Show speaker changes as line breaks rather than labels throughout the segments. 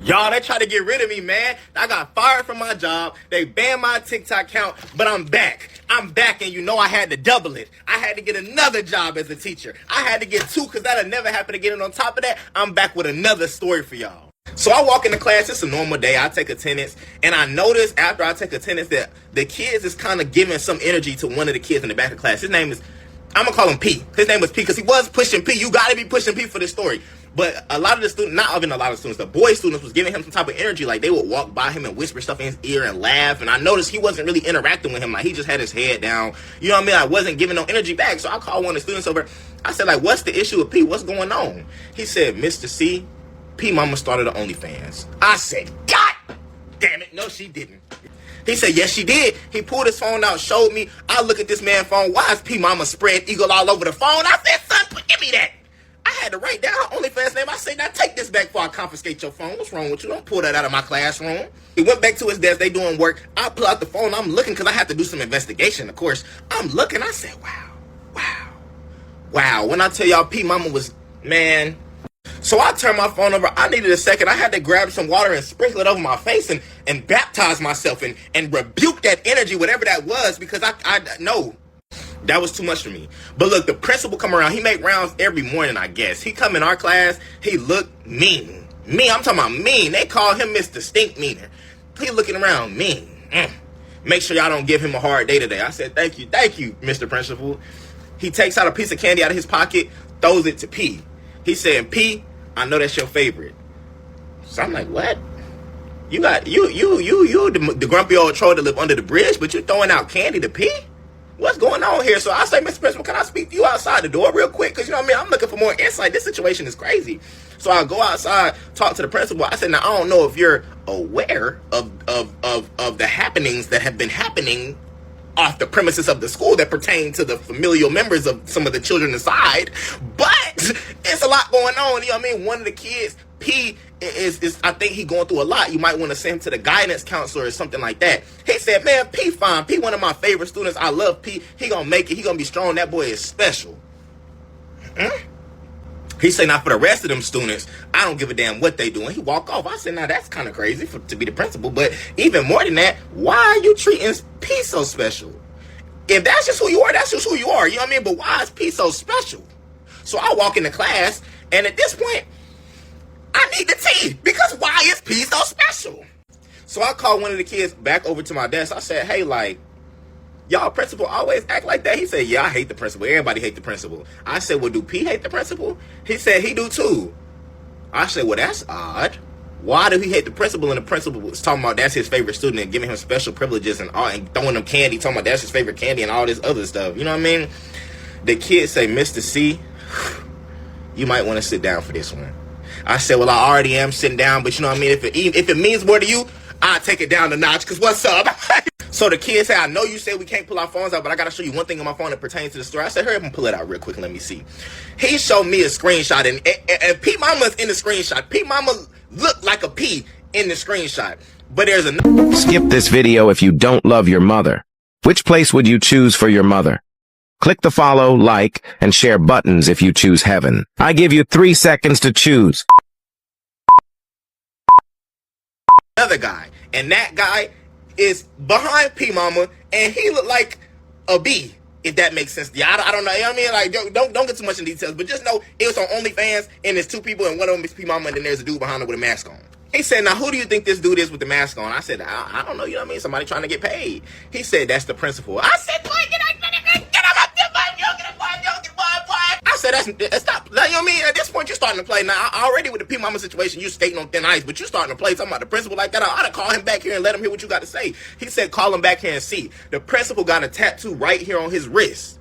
Y'all, they try to get rid of me, man. I got fired from my job. They banned my TikTok account, but I'm back. I'm back, and you know I had to double it. I had to get another job as a teacher. I had to get two, because that'll never happen again. And on top of that, I'm back with another story for y'all. So I walk into class. It's a normal day. I take attendance, and I notice after I take attendance that the kids is kind of giving some energy to one of the kids in the back of class. His name is, I'm going to call him P. His name was P because he was pushing P. You got to be pushing P for this story. But a lot of the students, not even a lot of students, the boy students was giving him some type of energy. Like, they would walk by him and whisper stuff in his ear and laugh. And I noticed he wasn't really interacting with him. Like, he just had his head down. You know what I mean? I wasn't giving no energy back. So I called one of the students over. I said, like, what's the issue with P? What's going on? He said, Mr. C, P mama started the OnlyFans. I said, God damn it. No, she didn't. He said, yes, she did. He pulled his phone out, showed me. I look at this man's phone. Why is P mama spread eagle all over the phone? I said, son, give me that. I had to write down her OnlyFans name. I said, now take this back before I confiscate your phone. What's wrong with you? Don't pull that out of my classroom. He went back to his desk. They doing work. I pull out the phone. I'm looking because I have to do some investigation, of course. I'm looking. I said, wow. When I tell y'all P mama was, man. So I turned my phone over. I needed a second. I had to grab some water and sprinkle it over my face and baptize myself and rebuke that energy, whatever that was, because I know. That was too much for me. But look, the principal come around. He make rounds every morning, I guess. He come in our class. He look mean. I'm talking about mean. They call him Mr. Stink Meaner. He looking around mean. Make sure y'all don't give him a hard day today. I said, thank you, Mr. Principal. He takes out a piece of candy out of his pocket, throws it to P. He said, P, I know that's your favorite. So I'm like, what? You got the grumpy old troll that live under the bridge, but you throwing out candy to P? What's going on here? So I say, Mr. Principal, can I speak to you outside the door real quick? Because, you know what I mean? I'm looking for more insight. This situation is crazy. So I go outside, talk to the principal. I said, now, I don't know if you're aware of the happenings that have been happening off the premises of the school that pertain to the familial members of some of the children inside. But it's a lot going on. You know what I mean? One of the kids, P, is I think he going through a lot. You might want to send him to the guidance counselor or something like that. He said, man, P fine. P one of my favorite students. I love P. He gonna make it. He gonna be strong. That boy is special. He said, now for the rest of them students, I don't give a damn what they doing. He walk off. I said, now that's kind of crazy to be the principal. But even more than that, why are you treating P so special? If that's just who you are, that's just who you are. You know what I mean? But why is P so special? So I walk into class, and at this point, I need the tea, because why is P so special? So I called one of the kids back over to my desk. I said, hey, like, y'all principal always act like that? He said, yeah, I hate the principal. Everybody hate the principal. I said, well, do P hate the principal? He said, he do too. I said, well, that's odd. Why do he hate the principal? And the principal was talking about that's his favorite student and giving him special privileges and all, and throwing him candy, talking about that's his favorite candy and all this other stuff. You know what I mean? The kids say, Mr. C, you might want to sit down for this one. I said, well, I already am sitting down, but you know what I mean? If it means more to you, I'll take it down a notch, because what's up? So the kid said, I know you said we can't pull our phones out, but I got to show you one thing on my phone that pertains to the story. I said, hurry up and pull it out real quick and let me see. He showed me a screenshot, and P Mama's in the screenshot. P Mama looked like a P in the screenshot. But there's a...
Skip this video if you don't love your mother. Which place would you choose for your mother? Click the follow, like, and share buttons if you choose heaven. I give you 3 seconds to choose.
Another guy, and that guy is behind P Mama, and he looked like a B, if that makes sense. Yeah, I don't know. You know what I mean? Like, don't get too much in details, but just know it was on OnlyFans, and there's 2 people, and one of them is P Mama, and then there's a dude behind her with a mask on. He said, now, who do you think this dude is with the mask on? I said, I don't know. You know what I mean? Somebody trying to get paid. He said, that's the principal. I said, boy, get up, I said, that's not, you know what I mean? At this point, you're starting to play. Now, already with the P Mama situation, you're skating on thin ice, but you're starting to play talking about the principal like that. I ought to call him back here and let him hear what you got to say. He said, call him back here and see. The principal got a tattoo right here on his wrist.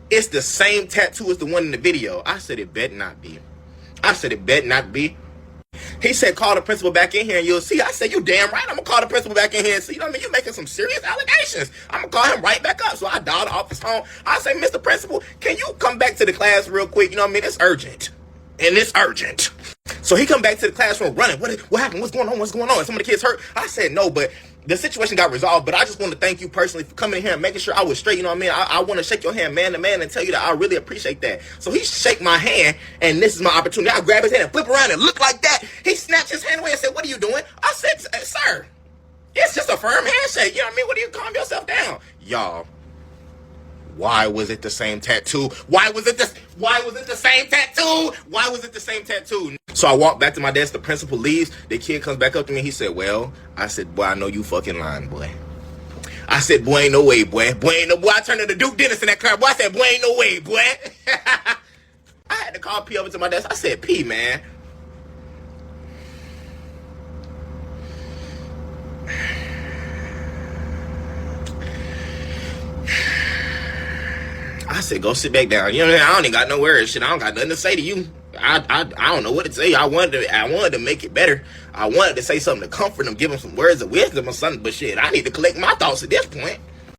It's the same tattoo as the one in the video. I said, it better not be. He said, call the principal back in here and you'll see. I said, you damn right. I'm going to call the principal back in here and see. You know what I mean? You're making some serious allegations. I'm going to call him right back up. So I dialed the office phone. I said, Mr. Principal, can you come back to the class real quick? You know what I mean? It's urgent. And it's urgent. So he come back to the classroom running. What happened? What's going on? Some of the kids hurt? I said, no, but the situation got resolved, but I just want to thank you personally for coming in here and making sure I was straight. You know what I mean? I want to shake your hand man to man and tell you that I really appreciate that. So he shake my hand, and this is my opportunity. I grab his hand and flip around and look like that. He snatched his hand away and said, are you doing? I said, sir, it's just a firm handshake. You know what I mean? What do you calm yourself down? Y'all, why was it the same tattoo? Why was it the same tattoo? Why was it the same tattoo? So I walked back to my desk. The principal leaves. The kid comes back up to me. He said, well, I said, boy, I know you fucking lying, boy. I said, boy, ain't no way, boy. Boy, ain't no boy. I turned to the Duke Dennis in that car. Boy, I said, boy, ain't no way, boy. I had to call P over to my desk. I said, P, man. I said, go sit back down. You know what I mean? I don't even got no words. Shit, I don't got nothing to say to you. I don't know what to say. I wanted to make it better. I wanted to say something to comfort him, give him some words of wisdom or something. But shit, I need to collect my thoughts at this point.